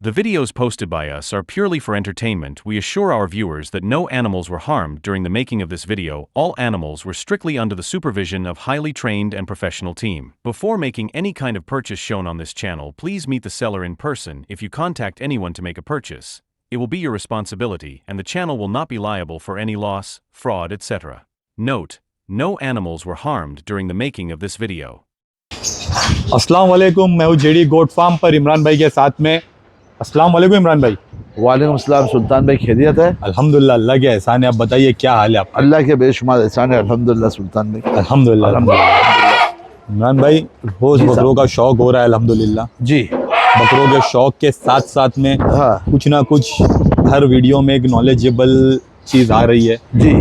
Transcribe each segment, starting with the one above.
The videos posted by us are purely for entertainment. We assure our viewers that no animals were harmed during the making of this video. All animals were strictly under the supervision of highly trained and professional team. Before making any kind of purchase shown on this channel, please meet the seller in person. If you contact anyone to make a purchase, it will be your responsibility and the channel will not be liable for any loss, fraud, etc. Note, no animals were harmed during the making of this video. अस्सलाम वालेकुम, मैं हूँ JD goat farm पर इमरान भाई के साथ में। अस्सलाम वालेकुम इमरान भाई। वालेकुम अस्सलाम सुल्तान भाई, खैरियत है? अल्हम्दुलिल्लाह, अल्लाह के एहसान है। आप बताइए क्या हाल है आपका? अल्लाह के बेशुमार एहसान है, अल्हम्दुलिल्लाह सुल्तान भाई, अल्हम्दुलिल्लाह अल्हम्दुलिल्लाह। इमरान भाई, रोज़ बकरों का शौक़ हो रहा है अल्हम्दुलिल्लाह जी। बकरों के शौक़ के साथ साथ में कुछ ना कुछ हर वीडियो में एक नॉलेजेबल चीज़ आ रही है जी।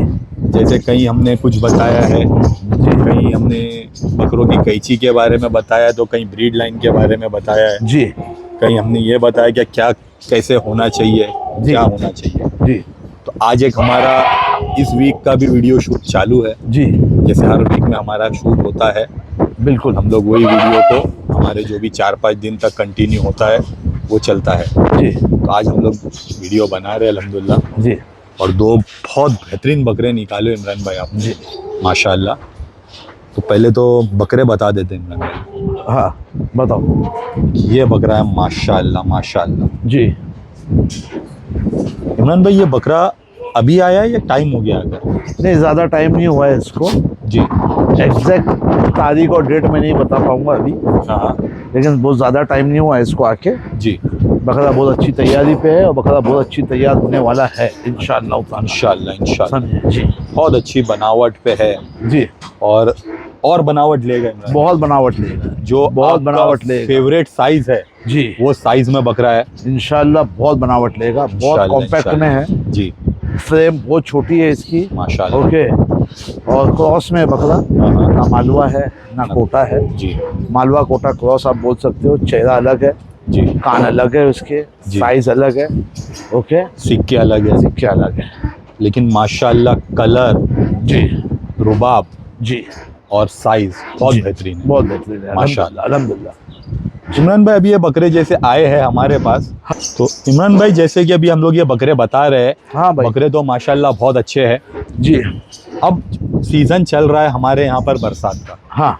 जैसे कहीं हमने कुछ बताया है, कहीं हमने बकरों की कैंची के बारे में बताया, तो कहीं ब्रीड लाइन के बारे में बताया है जी। कहीं हमने ये बताया कि क्या कैसे होना चाहिए, क्या होना चाहिए जी। तो आज एक हमारा इस वीक का भी वीडियो शूट चालू है जी। जैसे हर वीक में हमारा शूट होता है, बिल्कुल हम लोग वही वीडियो को हमारे जो भी 4-5 दिन तक कंटिन्यू होता है वो चलता है जी। तो आज हम लोग वीडियो बना रहे हैं अल्हम्दुलिल्लाह जी। और 2 बहुत बेहतरीन बकरे निकाले इमरान भाई आपने जी माशाल्लाह। तो पहले तो बकरे बता देते हैं इमरान भाई। हाँ बताओ। ये बकरा है माशाल्लाह माशाल्लाह जी। इमरान भाई, ये बकरा अभी आया है या टाइम हो गया? अगर नहीं, ज़्यादा टाइम नहीं हुआ है इसको जी। एग्जैक्ट तारीख और डेट मैं नहीं बता पाऊँगा अभी, हाँ लेकिन बहुत ज़्यादा टाइम नहीं हुआ है इसको आके। जी। बकरा बहुत अच्छी तैयारी पे है और बकरा बहुत अच्छी तैयार होने वाला है इंशाअल्लाह इंशाअल्लाह इंशाअल्लाह जी। बहुत अच्छी बनावट पे है जी। और बनावट लेगा इमरान? बहुत बनावट लेगा, जो बहुत बनावट लेगा। फेवरेट साइज है जी, वो साइज में बकरा है इंशाल्लाह बहुत बनावट लेगा। बहुत कॉम्पैक्ट में है जी। फ्रेम बहुत छोटी है इसकी माशाल्लाह। ओके। और क्रॉस में बकरा, ना मालवा है ना कोटा है जी। मालवा कोटा क्रॉस आप बोल सकते हो। चेहरा अलग है जी, कान अलग है उसके, साइज अलग है ओके, सिक्के अलग है, सिक्के अलग है, लेकिन माशाल्लाह कलर जी, रुबाब जी और साइज बहुत बेहतरीन है, बहुत बेहतरीन है माशाल्लाह अल्हम्दुलिल्लाह। इमरान भाई, अभी ये बकरे जैसे आए हैं हमारे पास, तो इमरान भाई जैसे कि अभी हम लोग ये बकरे बता रहे हैं, हाँ भाई, बकरे तो माशाल्लाह बहुत अच्छे हैं जी। अब सीज़न चल रहा है हमारे यहाँ पर बरसात का, हाँ,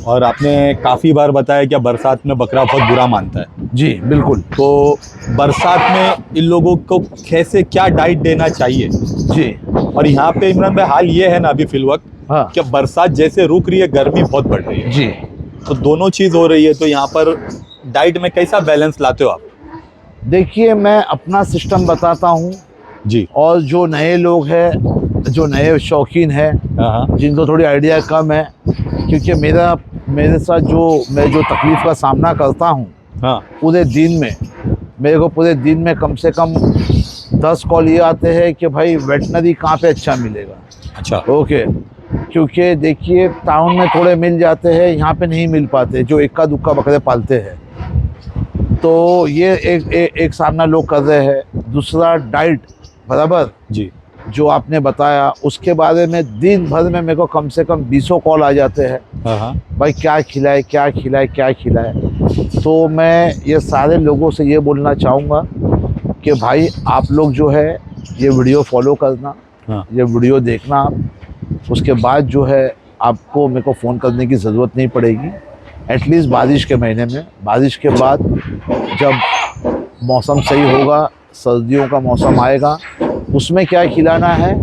और आपने काफ़ी बार बताया कि बरसात में बकरा बहुत बुरा मानता है जी बिल्कुल। तो बरसात में इन लोगों को कैसे क्या डाइट देना चाहिए जी। और यहाँ पे इमरान भाई हाल ये है ना अभी फिल वक्त, हाँ, कि बरसात जैसे रुक रही है गर्मी बहुत बढ़ रही है जी, तो दोनों चीज़ हो रही है, तो यहाँ पर डाइट में कैसा बैलेंस लाते हो आप? देखिए मैं अपना सिस्टम बताता हूँ जी। और जो नए लोग हैं, जो नए शौकीन हैं, जिनको थोड़ी आइडिया कम है, क्योंकि मेरे साथ मैं जो तकलीफ़ का सामना करता हूँ, हाँ, पूरे दिन में मेरे को पूरे दिन में कम से कम 10 कॉल ये आते हैं कि भाई वेटनरी कहाँ पे अच्छा मिलेगा। अच्छा ओके, क्योंकि देखिए टाउन में थोड़े मिल जाते हैं, यहाँ पे नहीं मिल पाते, जो इक्का दुक्का बकरे पालते हैं। तो ये एक सामना लोग कर रहे हैं। दूसरा डाइट बराबर जी, जो जो आपने बताया उसके बारे में दिन भर में मेरे को कम से कम 20 कॉल आ जाते हैं, भाई क्या खिलाए क्या खिलाए क्या खिलाए। तो मैं ये सारे लोगों से ये बोलना चाहूँगा कि भाई आप लोग जो है ये वीडियो फॉलो करना, ये वीडियो देखना, उसके बाद जो है आपको मेरे को फ़ोन करने की ज़रूरत नहीं पड़ेगी। एटलीस्ट बारिश के महीने में, बारिश के बाद जब मौसम सही होगा, सर्दियों का मौसम आएगा, उसमें क्या खिलाना है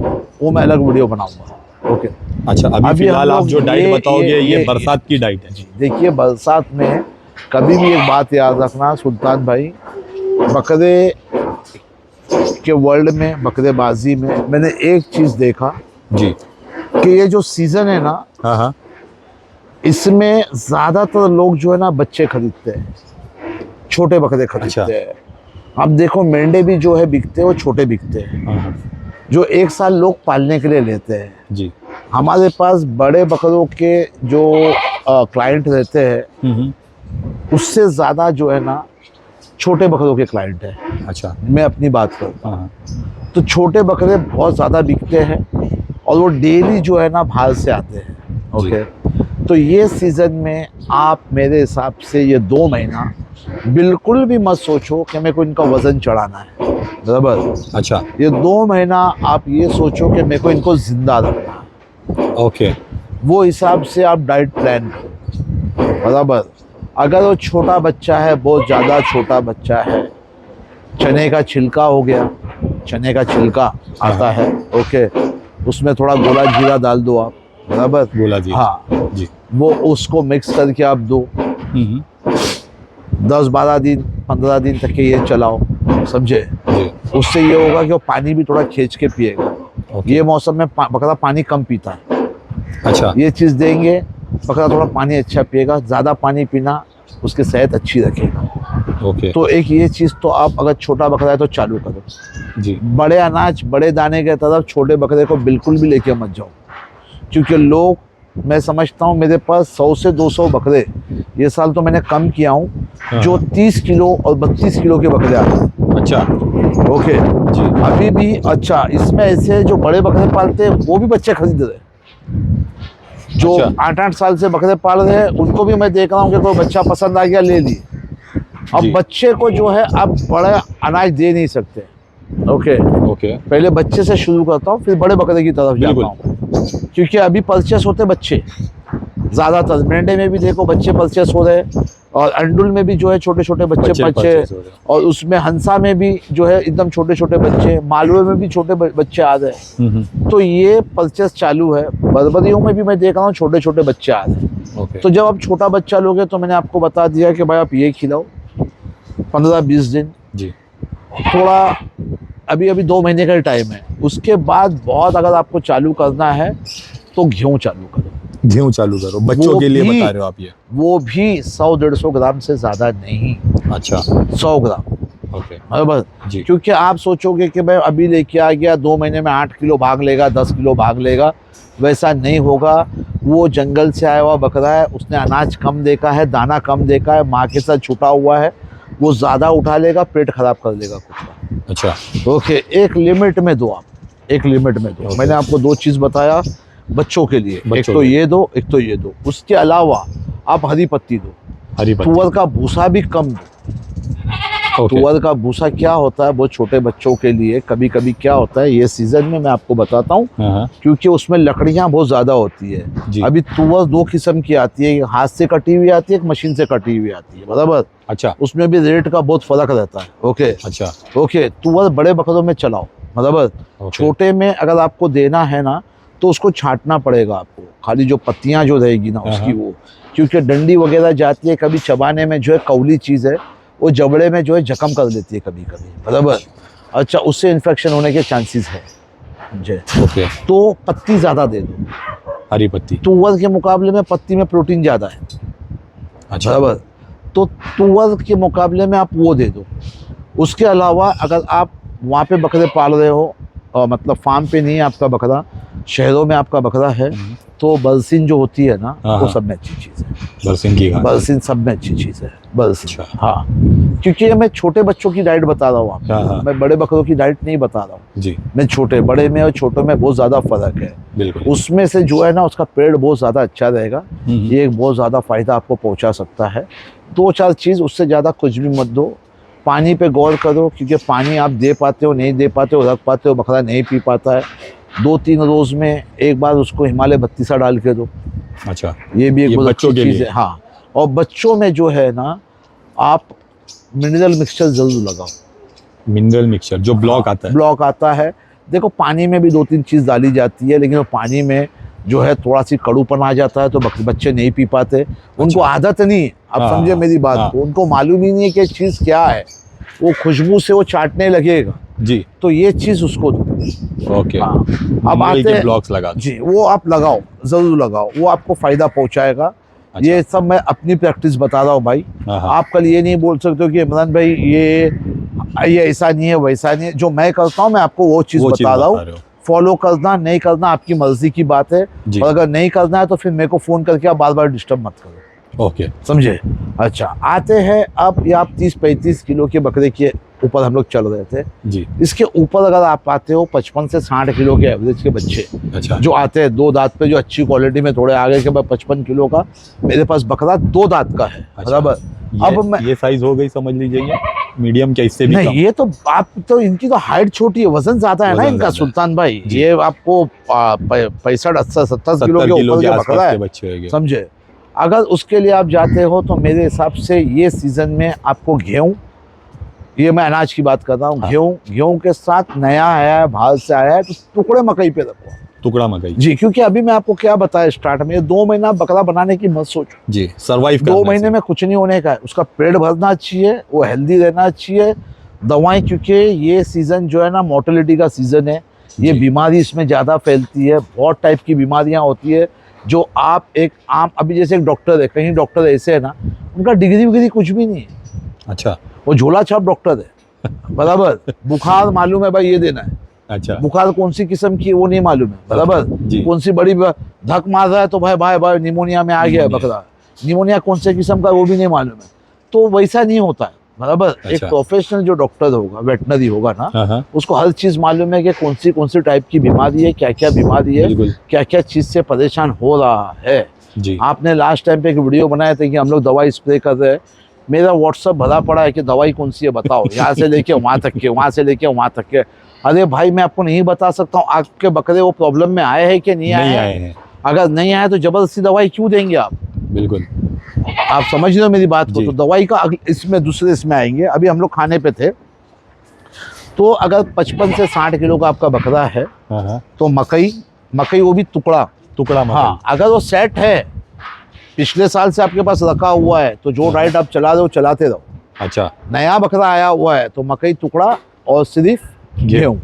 वो मैं अलग वीडियो बनाऊंगा। ओके, अच्छा अभी फिलहाल आप जो डाइट बताओगे ये बरसात की डाइट है? जी देखिए, बरसात में कभी भी एक बात याद रखना सुल्तान भाई बकरे के वर्ल्ड में, बकरेबाजी में मैंने एक चीज़ देखा जी। कि ये जो सीज़न है ना, हाँ हाँ। इसमें ज़्यादातर लोग जो है ना बच्चे खरीदते हैं, छोटे बकरे खरीदते हैं। अब देखो मेंढे भी जो है बिकते हैं, वो छोटे बिकते हैं, हाँ हाँ। जो एक साल लोग पालने के लिए लेते हैं। जी। हमारे पास बड़े बकरों के जो क्लाइंट रहते हैं, उससे ज़्यादा जो है ना छोटे बकरों के क्लाइंट है। अच्छा। मैं अपनी बात करता हूँ, हाँ। तो छोटे बकरे बहुत ज़्यादा बिकते हैं और वो डेली जो है ना बाहर से आते हैं। ओके, तो ये सीज़न में आप मेरे हिसाब से ये 2 महीना बिल्कुल भी मत सोचो कि मेरे को इनका वज़न चढ़ाना है, बराबर। अच्छा। ये 2 महीना आप ये सोचो कि मेरे को इनको ज़िंदा रखना है। ओके। वो हिसाब से आप डाइट प्लान करो, बराबर। अगर वो छोटा बच्चा है, बहुत ज़्यादा छोटा बच्चा है, चने का छिलका हो गया, चने का छिलका आता है, ओके, उसमें थोड़ा गोला जीरा डाल दो आप, बराबर। गोला जीरा, हाँ जी। वो उसको मिक्स करके आप दो, 10-12 दिन 15 दिन तक के ये चलाओ, समझे। उससे ये होगा कि वो पानी भी थोड़ा खींच के पिएगा। ये मौसम में बकरा पानी कम पीता है। अच्छा। ये चीज़ देंगे, बकरा थोड़ा पानी अच्छा पिएगा, ज़्यादा पानी पीना उसकी सेहत अच्छी रखेगा। ओके। तो एक ये चीज़ तो आप अगर छोटा बकरा है तो चालू करो जी। बड़े अनाज, बड़े दाने के तरफ छोटे बकरे को बिल्कुल भी लेके मत जाओ, क्योंकि लोग, मैं समझता हूँ मेरे पास 100 से 200 बकरे, ये साल तो मैंने कम किया हूँ, जो 30 किलो और 32 किलो के बकरे आते हैं। अच्छा। ओके जी। अभी भी। अच्छा, इसमें ऐसे जो बड़े बकरे पालते हैं वो भी बच्चे खरीद रहे हैं, जो 8-8 साल से बकरे पाल रहे हैं उनको भी मैं देख रहा हूँ कि कोई बच्चा पसंद आ गया, ले लिए। अब बच्चे को जो है आप बड़ा अनाज दे नहीं सकते। ओके, पहले बच्चे से शुरू करता हूँ, फिर बड़े बकरे की तरफ जाता हूँ, क्योंकि अभी परचेस होते बच्चे ज़्यादातर। मेंढे में भी देखो बच्चे परचेस हो रहे हैं, और अंडुल में भी जो है छोटे छोटे बच्चे, और उसमें हंसा में भी जो है एकदम छोटे छोटे बच्चे, मालवे में भी छोटे बच्चे आ रहे हैं। तो ये परचेस चालू है। बर्बरियों में भी मैं देख रहा हूँ छोटे छोटे बच्चे आ रहे हैं। तो जब आप छोटा बच्चा लोगे तो मैंने आपको बता दिया कि भाई आप ये खिलाओ 15-20 दिन जी, थोड़ा अभी 2 महीने का टाइम है। उसके बाद बहुत अगर आपको चालू करना है तो गेहूँ चालू करो। गेहूँ चालू करो, बच्चों के लिए बता रहे हो आप ये? वो भी 100-150 ग्राम से ज़्यादा नहीं। अच्छा, 100 ग्राम। ओके, बराबर जी। क्योंकि आप सोचोगे कि भाई अभी लेके आ गया, 2 महीने में 8 किलो भाग लेगा, 10 किलो भाग लेगा, वैसा नहीं होगा। वो जंगल से आया हुआ बकरा है, उसने अनाज कम देखा है, दाना कम देखा है, माँ के साथ छुटा हुआ है, वो ज़्यादा उठा लेगा, पेट खराब कर देगा कुछ। अच्छा, ओके, एक लिमिट में दो आप, एक लिमिट में दो। मैंने आपको 2 चीज़ बताया बच्चों के लिए, एक तो ये दो, एक तो ये दो। उसके अलावा आप हरी पत्ती दो, हरी पत्ती। तुअर का भूसा भी कम दो। तुअर का भूसा क्या होता है, बहुत छोटे बच्चों के लिए कभी कभी क्या होता है, ये सीजन में मैं आपको बताता हूँ, क्योंकि उसमें लकड़ियाँ बहुत ज़्यादा होती है। अभी तुअर 2 किस्म की आती है, हाथ से कटी हुई आती है, एक मशीन से कटी हुई आती है, बराबर। अच्छा, उसमें भी रेट का बहुत फर्क रहता है। ओके, अच्छा, ओके, तुअर बड़े बकरों में चलाओ, बराबर। छोटे में अगर आपको देना है ना तो उसको छांटना पड़ेगा आपको, खाली जो पत्तियां जो रहेगी ना उसकी, वो क्योंकि डंडी वगैरह जाती है, कभी चबाने में जो है कौली चीज़ है, वो जबड़े में जो है जख्म कर देती है कभी कभी, बराबर। अच्छा, उससे इन्फेक्शन होने के चांसेस है जी। ओके, तो पत्ती ज़्यादा दे दो, हरी पत्ती। तुअर के मुकाबले में पत्ती में प्रोटीन ज़्यादा है। अच्छा, बराबर। तो तुअर के मुकाबले में आप वो दे दो। उसके अलावा अगर आप वहाँ पे बकरे पाल रहे हो, मतलब फार्म पे नहीं है आपका बकरा, शहरों में आपका बकरा है, तो बरसीन जो होती है ना, वो सब में अच्छी चीज़ है। बरसीन की बरसीन सब में अच्छी चीज़ है, बरसीन। अच्छा। हाँ, क्योंकि मैं छोटे बच्चों की डाइट बता रहा हूँ आपको, मैं बड़े बकरों की डाइट नहीं बता रहा हूँ जी। मैं छोटे, बड़े में और छोटों में बहुत ज़्यादा फर्क है। बिल्कुल। उसमें से जो है ना उसका पेड़ बहुत ज़्यादा अच्छा रहेगा, ये एक बहुत ज़्यादा फ़ायदा आपको पहुँचा सकता है। 2-4 चीज़, उससे ज़्यादा कुछ भी मत दो। पानी पे गौर करो, क्योंकि पानी आप दे पाते हो, नहीं दे पाते हो, रख पाते हो, बकरा नहीं पी पाता है। 2-3 रोज़ में एक बार उसको हिमालय बत्तीसा डाल के दो। अच्छा, ये भी एक बहुत अच्छी चीज़ है। हाँ, और बच्चों में जो है ना आप मिनरल मिक्सचर ज़रूर लगाओ। मिनरल मिक्सचर जो ब्लॉक आता है, ब्लॉक आता है। देखो पानी में भी 2-3 चीज़ डाली जाती है, लेकिन वो पानी में जो है थोड़ा सी कड़ूपन आ जाता है, तो बच्चे नहीं पी पाते। उनको आदत नहीं है, आप समझे मेरी बात को, उनको मालूम ही नहीं है कि चीज़ क्या है। वो खुशबू से वो चाटने लगेगा, जी तो ये चीज़ उसको दो। ओके। हाँ, अब मूंगफली आते के हैं ब्लॉक्स लगा दो। जी, वो आप लगाओ, ज़रूर लगाओ, वो आपको फ़ायदा पहुंचाएगा। अच्छा। ये सब मैं अपनी प्रैक्टिस बता रहा हूँ भाई। हाँ, हाँ। आप कल ये नहीं बोल सकते हो कि इमरान भाई ये ऐसा नहीं है वैसा नहीं है। जो मैं करता हूँ मैं आपको वो चीज़ बता रहा हूँ। रहे हो। फॉलो करना नहीं करना आपकी मर्जी की बात है, जी। और अगर नहीं करना है तो फिर मेरे को फ़ोन करके आप बार बार डिस्टर्ब मत करो। ओके। समझे? अच्छा, आते हैं अब ये आप 30-35 किलो के बकरे के ऊपर हम लोग चल रहे थे। जी। इसके ऊपर अगर आप आते हो 55 से 60 किलो के एवरेज के बच्चे अच्छा। जो आते हैं 2 दांत पे, जो अच्छी क्वालिटी में थोड़े आगे के, भाई 55 किलो का मेरे पास बकरा 2 दांत का है। अच्छा। बराबर। अब मैं ये साइज हो गई समझ लीजिए, मीडियम क्या इससे भी नहीं, कम? ये तो आप तो इनकी तो हाइट छोटी है, वजन ज्यादा है ना वजन इनका ज्यादा है। सुल्तान भाई। जी। ये आपको 65, 80, 70 किलो 70 के किलो ऊपर के का आसपास बकरा के है। बच्चे होंगे। समझे? अगर उसके लिए आप जाते हो तो मेरे हिसाब से ये सीजन में आपको गेहूं, ये मैं अनाज की बात कर रहा हूँ, हाँ। गेहूं के साथ नया आया है, बाहर से आया है, तो टुकड़े मकई पे रखो। टुकड़ा मकई। जी, क्योंकि अभी मैं आपको क्या बताया स्टार्ट में, 2 महीना बकरा बनाने की मत सोचो। जी, सरवाइव 2 महीने में कुछ नहीं होने का है। उसका पेट भरना चाहिए, वो हेल्दी रहना चाहिए। दवाएं, क्योंकि ये सीजन जो है ना मोर्टेलिटी का सीजन है, ये जी। बीमारी इसमें ज़्यादा फैलती है। बहुत टाइप की बीमारियां होती है जो आप एक आम, अभी जैसे एक डॉक्टर है, कहीं डॉक्टर ऐसे है ना उनका डिग्री विग्री कुछ भी नहीं है। अच्छा। वो झोला छाप डॉक्टर है। बराबर। बुखार मालूम है भाई ये देना है, अच्छा। बुखार कौन सी किस्म की है वो नहीं मालूम है। बराबर। जी। कौन सी बड़ी धक मार रहा है तो भाई भाई भाई निमोनिया में आ गया है बकरा, निमोनिया कौन से किस्म का वो भी नहीं मालूम है। तो वैसा नहीं होता है। बराबर। एक अच्छा। प्रोफेशनल जो डॉक्टर होगा, वेटनरी होगा ना, हाँ। उसको हर चीज मालूम है कि कौन सी टाइप की बीमारी है, क्या क्या बीमारी है, बिल्कुल। क्या क्या चीज से परेशान हो रहा है। जी। आपने लास्ट टाइम पे एक वीडियो बनाया था कि हम लोग दवाई स्प्रे कर रहे हैं, मेरा व्हाट्सअप भरा पड़ा है कि दवाई कौन सी है बताओ, यहाँ से लेके वहाँ तक के, वहाँ से लेके वहाँ तक के। अरे भाई मैं आपको नहीं बता सकता हूँ आपके बकरे वो प्रॉब्लम में आए हैं कि नहीं आए हैं। अगर नहीं आए तो जबरदस्ती दवाई क्यों देंगे आप? बिल्कुल। आप समझ रहे हो मेरी बात को? जी। तो दवाई का इसमें दूसरे इसमें आएंगे। अभी हम लोग खाने पे थे, तो अगर 55 से 60 किलो का आपका बकरा है हाँ। तो मकई वो भी टुकड़ा मकई। हाँ, अगर वो सेट है, पिछले साल से आपके पास रखा हुआ है, तो जो डाइट आप चला रहे हो चलाते रहो। अच्छा। नया बकरा आया हुआ है तो मकई टुकड़ा और सिर्फ गेहूँ,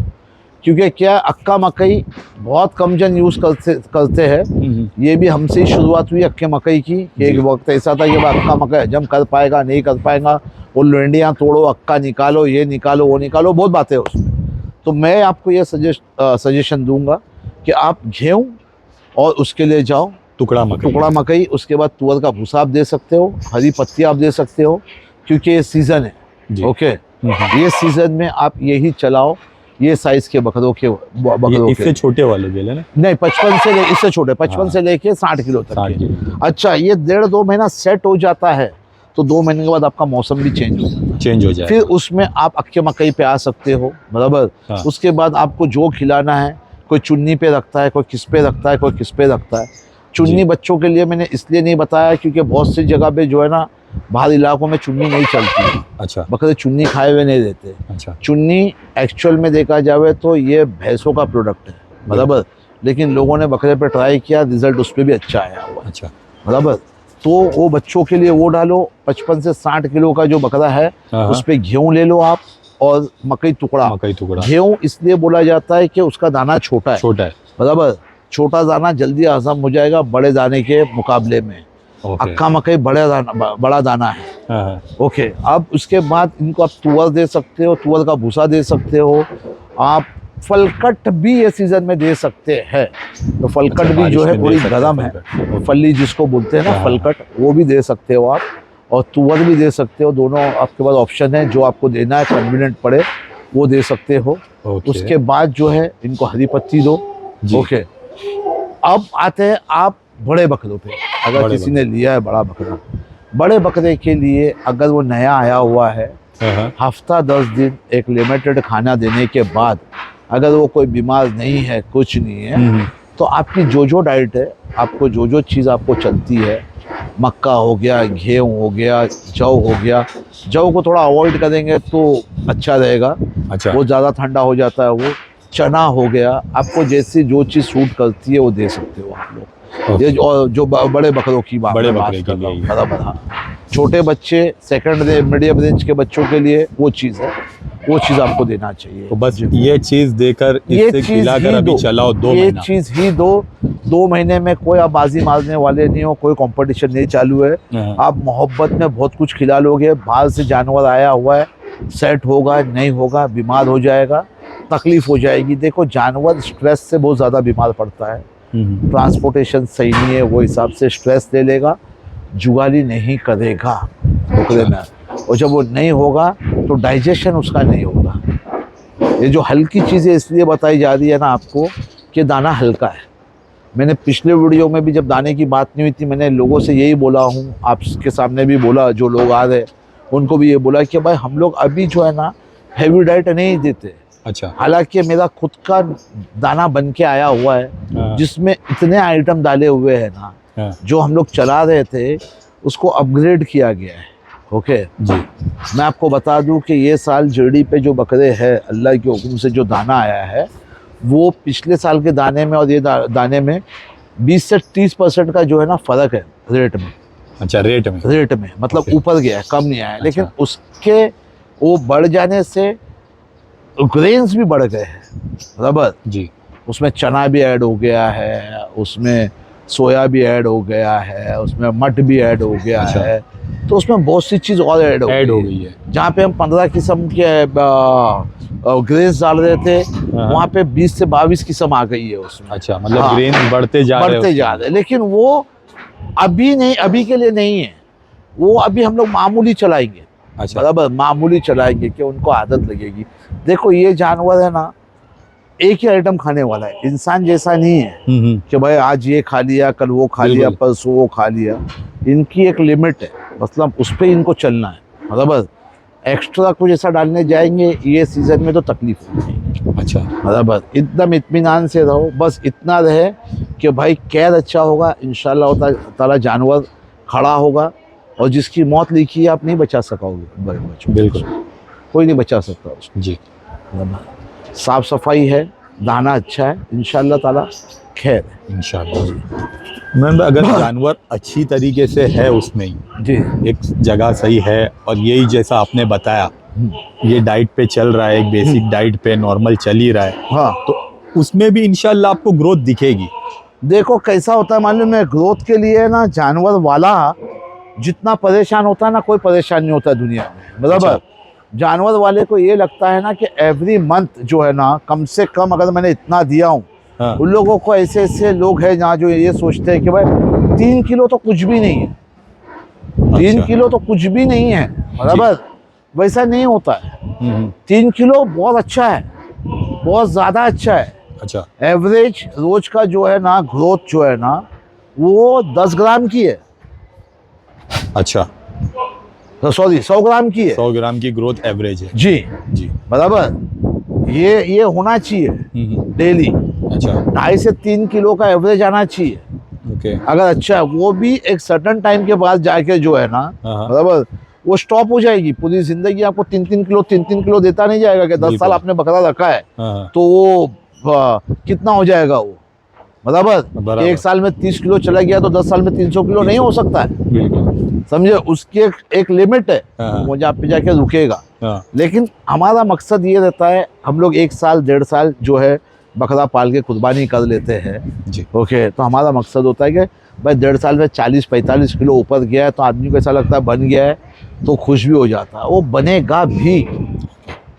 क्योंकि क्या अक्का मकई बहुत कम जन यूज़ करते हैं। ये भी हमसे ही शुरुआत हुई अक्के मकई की। एक वक्त ऐसा था कि अक्का मकई हजम कर पाएगा नहीं कर पाएगा, वो लुंडियाँ तोड़ो, अक्का निकालो, ये निकालो वो निकालो, बहुत बातें हैं उसमें। तो मैं आपको ये सजेशन दूंगा कि आप गेहूँ और उसके लिए जाओ टुकड़ा मकई। उसके बाद तुअर का भूसा आप दे सकते हो, हरी पत्ती आप दे सकते हो, क्योंकि ये सीज़न है। ओके, ये सीज़न में आप यही चलाओ। ये साइज के बकरों के इससे छोटे वाले ले लेना। नहीं, 55 से इससे छोटे 55 से लेके 60 किलो तक के। अच्छा, ये 1.5-2 महीना सेट हो जाता है तो 2 महीने के बाद आपका मौसम भी चेंज हो जाए। फिर उसमें आप अक्के मकई पे आ सकते हो। बराबर। हाँ। उसके बाद आपको जो खिलाना है, कोई चुन्नी पे रखता है, कोई किस पे रखता है, कोई किस पे रखता है। चुन्नी बच्चों के लिए मैंने इसलिए नहीं बताया क्योंकि बहुत सी जगह पे जो है ना बाहर इलाकों में चुन्नी नहीं चलती है। अच्छा। बकरे चुन्नी खाए हुए नहीं देते। अच्छा। चुन्नी एक्चुअल में देखा जाए तो ये भैंसों का प्रोडक्ट है। बराबर। लेकिन लोगों ने बकरे पे ट्राई किया, रिजल्ट उस पर भी अच्छा आया हुआ। अच्छा। बराबर। तो वो बच्चों के लिए वो डालो। 55 से 60 किलो का जो बकरा है उस पर गेहूँ ले लो आप, और मकई टुकड़ा। गेहूँ इसलिए बोला जाता है कि उसका दाना छोटा है। बराबर। छोटा दाना जल्दी हजम हो जाएगा बड़े दाने के मुकाबले में। अक्का मकई बड़ा दाना है। ओके। अब उसके बाद इनको आप तुअर दे सकते हो, तुअर का भूसा दे सकते हो। आप फलकट भी ये सीजन में दे सकते हैं। तो फलकट भी जो है थोड़ी गर्म है, फली जिसको बोलते हैं ना फलकट, वो भी दे सकते हो आप, और तुअर भी दे सकते हो। दोनों आपके पास ऑप्शन है, जो आपको देना है कन्वीनियंट पड़े वो दे सकते हो। उसके बाद जो है इनको हरी पत्ती दो। ओके। अब आते हैं आप बड़े बकरों पे। अगर किसी ने लिया है बड़ा बकरा, बड़े बकरे के लिए अगर वो नया आया हुआ है, हफ्ता 10 दिन एक लिमिटेड खाना देने के बाद अगर वो कोई बीमार नहीं है, कुछ नहीं है, तो आपकी जो डाइट है, आपको जो चीज़ आपको चलती है, मक्का हो गया, गेहूँ हो गया, जौ हो गया, जौ को थोड़ा अवॉइड करेंगे तो अच्छा रहेगा। अच्छा। वो ज़्यादा ठंडा हो जाता है। वो चना हो गया, आपको जैसी जो चीज़ सूट करती है वो दे सकते हो आप लोग। ये जो बड़े बकरों की बात, बराबर। हाँ। छोटे बच्चे सेकंड मीडियम रेंज के बच्चों के लिए वो चीज़ है, वो चीज़ आपको देना चाहिए। तो बस ये चीज देकर ये इससे चीज खिलाकर ही अभी दो, चलाओ 2 ये महीना। चीज़ ही दो महीने में कोई आप बाजी मारने वाले नहीं हो, कोई कंपटीशन नहीं चालू है। हाँ। आप मोहब्बत में बहुत कुछ खिला लोगे, बाहर से जानवर आया हुआ है, सेट होगा नहीं होगा, बीमार हो जाएगा, तकलीफ हो जाएगी। देखो जानवर स्ट्रेस से बहुत ज़्यादा बीमार पड़ता है, ट्रांसपोर्टेशन सही नहीं है, वो हिसाब से स्ट्रेस ले लेगा, जुगाली नहीं करेगा टुकड़े में, और जब वो नहीं होगा तो डाइजेशन उसका नहीं होगा। ये जो हल्की चीज़ें इसलिए बताई जा रही है ना आपको कि दाना हल्का है। मैंने पिछले वीडियो में भी जब दाने की बात नहीं हुई थी, मैंने लोगों से यही बोला हूँ, आपके सामने भी बोला, जो लोग आ रहे उनको भी ये बोला कि भाई हम लोग अभी जो है ना हैवी डाइट नहीं देते। अच्छा। हालांकि मेरा खुद का दाना बन के आया हुआ है, हाँ। जिसमें इतने आइटम डाले हुए हैं ना, हाँ। जो हम लोग चला रहे थे उसको अपग्रेड किया गया है। ओके जी। मैं आपको बता दूं कि ये साल जेडी पे जो बकरे हैं, अल्लाह के हुक्म से जो दाना आया है, वो पिछले साल के दाने में और ये दाने में 20 से 30% का जो है ना फ़र्क है रेट में। अच्छा, रेट में मतलब Okay. ऊपर गया है, कम नहीं आया है। लेकिन अच्छा। उसके वो बढ़ जाने से ग्रेन्स भी बढ़ गए हैं बराबर। जी। उसमें चना भी ऐड हो गया है, उसमें सोया भी ऐड हो गया है, उसमें मट भी ऐड हो गया अच्छा। है, तो उसमें बहुत सी चीज़ और ऐड हो गई है। जहाँ पे हम 15 किस्म के ग्रेन्स डाल रहे थे, वहाँ पे 20 से 22 किस्म आ गई है उसमें। अच्छा, मतलब हाँ। ग्रेन बढ़ते जा रहे हैं। लेकिन वो अभी नहीं, अभी के लिए नहीं है, वो अभी हम लोग मामूली चलाएंगे। अच्छा। बराबर, मामूली चलाएंगे कि उनको आदत लगेगी। देखो ये जानवर है ना, एक ही आइटम खाने वाला है, इंसान जैसा नहीं है कि भाई आज ये खा लिया, कल वो खा लिया, परसों वो खा लिया। इनकी एक लिमिट है, मतलब उस पर इनको चलना है। बराबर, एक्स्ट्रा कुछ ऐसा डालने जाएंगे ये सीजन में तो तकलीफ होगी। अच्छा। बराबर, एकदम इत्मीनान से रहो, बस इतना रहे कि भाई केयर अच्छा होगा, इंशाल्लाह ताला जानवर खड़ा होगा, और जिसकी मौत लिखी है आप नहीं बचा सकोगे बड़े बच्चों। बिल्कुल, कोई नहीं बचा सकता उसको। जी। साफ सफाई है, दाना अच्छा है, इंशाल्लाह ताला खैर है। इंशाल्लाह। मैम, अगर जानवर अच्छी तरीके से है, उसमें ही जी एक जगह सही है, और यही जैसा आपने बताया ये डाइट पे चल रहा है, एक बेसिक डाइट पे नॉर्मल चल ही रहा है, हाँ, तो उसमें भी इंशाल्लाह आपको ग्रोथ दिखेगी। देखो कैसा होता है मालूम है, ग्रोथ के लिए ना जानवर वाला जितना परेशान होता है ना, कोई परेशान नहीं होता दुनिया में। बराबर। अच्छा। जानवर वाले को ये लगता है ना कि एवरी मंथ जो है ना, कम से कम अगर मैंने इतना दिया हूँ। हाँ। उन लोगों को ऐसे ऐसे लोग हैं जहाँ जो ये सोचते हैं कि भाई 3 किलो तो कुछ भी नहीं है, 3 किलो तो कुछ भी नहीं है। बराबर, वैसा नहीं होता है। 3 किलो बहुत अच्छा है, बहुत ज़्यादा अच्छा है। अच्छा। एवरेज रोज का जो है ना ग्रोथ जो है ना, वो 10 ग्राम की है। अच्छा, सॉरी 100 ग्राम की है। 100 ग्राम की ग्रोथ एवरेज है। जी जी। बराबर, ये होना चाहिए डेली। अच्छा। 2.5 से 3 किलो का एवरेज आना चाहिए। ओके। अगर अच्छा है, वो भी एक सर्टन टाइम के बाद जाके जो है ना, हाँ। बराबर, वो स्टॉप हो जाएगी। पूरी जिंदगी आपको 3 किलो देता नहीं जाएगा कि 10 साल आपने बकरा रखा है हाँ। तो वो कितना हो जाएगा वो। बराबर, 1 साल में 30 किलो चला गया तो 10 साल में 300 किलो नहीं हो सकता है। बिल्कुल, समझे, उसकी एक लिमिट है, हाँ। वो जहाँ पे जाके रुकेगा। हाँ। लेकिन हमारा मकसद ये रहता है, हम लोग 1 साल 1.5 साल जो है बकरा पाल के कुर्बानी कर लेते हैं। जी। ओके, तो हमारा मकसद होता है कि भाई 1.5 साल में 40-45 किलो ऊपर गया है तो आदमी को ऐसा लगता है बन गया है, तो खुश भी हो जाता है। वो बनेगा भी,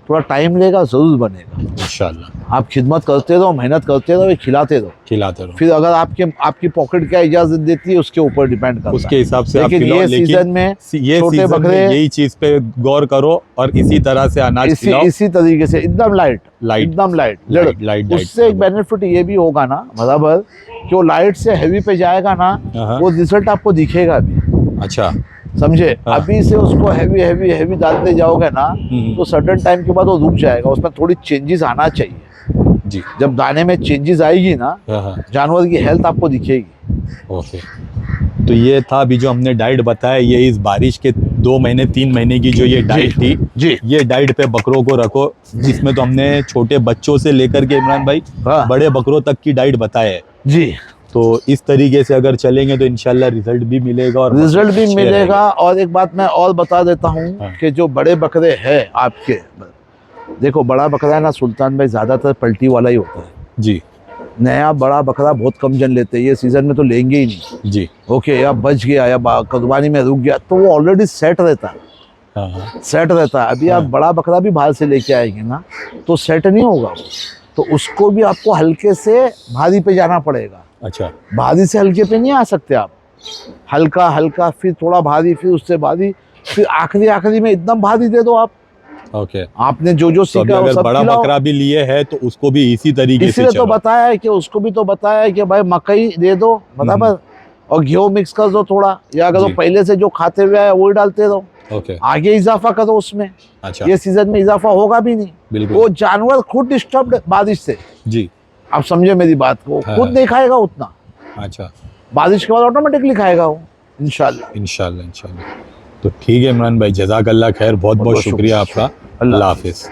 थोड़ा टाइम लेगा, ज़रूर बनेगा इंशाल्लाह। आप खिदमत करते रहो, मेहनत करते रहो, खिलाते रहो। फिर अगर आपकी पॉकेट क्या इजाज़त देती है उसके ऊपर डिपेंड करता है, उसके हिसाब से आप लेकिन खिलाओ। ये लेकिन सीजन में ये छोटे सीजन में बकरे यही चीज पे गौर करो, और इसी तरह से अनाज खिलाओ। इसी तरीके से एकदम लाइट, एकदम लाइट। उससे एक बेनिफिट ये भी होगा ना, बराबर, कि वो लाइट से हैवी पे जाएगा ना, वो रिजल्ट आपको दिखेगा भी। अच्छा। समझे, हाँ। अभी से उसको हैवी डालते जाओगे ना, तो सर्टेन टाइम के बाद वो रुक जाएगा। उसमें थोड़ी चेंजेस आना चाहिए। जी। जब दाने में चेंजेस आएगी ना, हाँ। जानवर की हेल्थ आपको दिखेगी। ओके। तो ये था अभी जो हमने डाइट बताया, ये इस बारिश के 2 महीने 3 महीने की जो ये डाइट थी, जी। ये डाइट पे बकरों को रखो, जिसमें तो हमने छोटे बच्चों से लेकर के इमरान भाई हाँ। बड़े बकरों तक की डाइट बताया है। जी। तो इस तरीके से अगर चलेंगे तो इंशाल्लाह रिजल्ट भी मिलेगा और रिजल्ट भी अच्छे मिलेगा। और एक बात मैं और बता देता हूँ हाँ। कि जो बड़े बकरे हैं आपके, देखो बड़ा बकरा है ना सुल्तान भाई, ज़्यादातर पलटी वाला ही होता है जी नया। बड़ा बकरा बहुत कम जन लेते हैं, ये सीज़न में तो लेंगे ही नहीं। जी। ओके, या बच गया या कुर्बानी में रुक गया तो वो ऑलरेडी सेट रहता है, हाँ हाँ सेट रहता है। अभी आप हाँ। बड़ा बकरा भी बाहर से लेके आएंगे ना तो सेट नहीं होगा वो, तो उसको भी आपको हल्के से भारी पे जाना पड़ेगा। अच्छा। भारी से हल्के पे नहीं आ सकते आप, हल्का हल्का फिर थोड़ा भारी फिर उससे भारी फिर आखिरी में एकदम भारी दे दो आप। ओके। आपने जो जो तो अभी सीखा वो अगर सब बड़ा खिलाओ। बकरा भी लिए है तो उसको भी इसी तरीके से इसलिए तो चलो। बताया है कि उसको भी तो बताया है कि भाई मकई दे दो बराबर और गेहूं मिक्स कर दो थोड़ा, या अगर जी। वो पहले से जो खाते हुए आए वही डालते रहो। ओके। आगे इजाफा करो उसमें। अच्छा। ये सीजन में इजाफा होगा भी नहीं, बिल्कुल। वो जानवर खुद डिस्टर्ब बारिश से, जी। आप समझे मेरी बात को, हाँ। खुद नहीं खाएगा उतना, अच्छा। बारिश के बाद ऑटोमेटिकली खाएगा वो इंशाल्लाह। इंशाल्लाह इंशाल्लाह। तो ठीक है इमरान भाई, जज़ाकल्लाह खैर, बहुत बहुत शुक्रिया आपका। अल्लाह हाफिज़।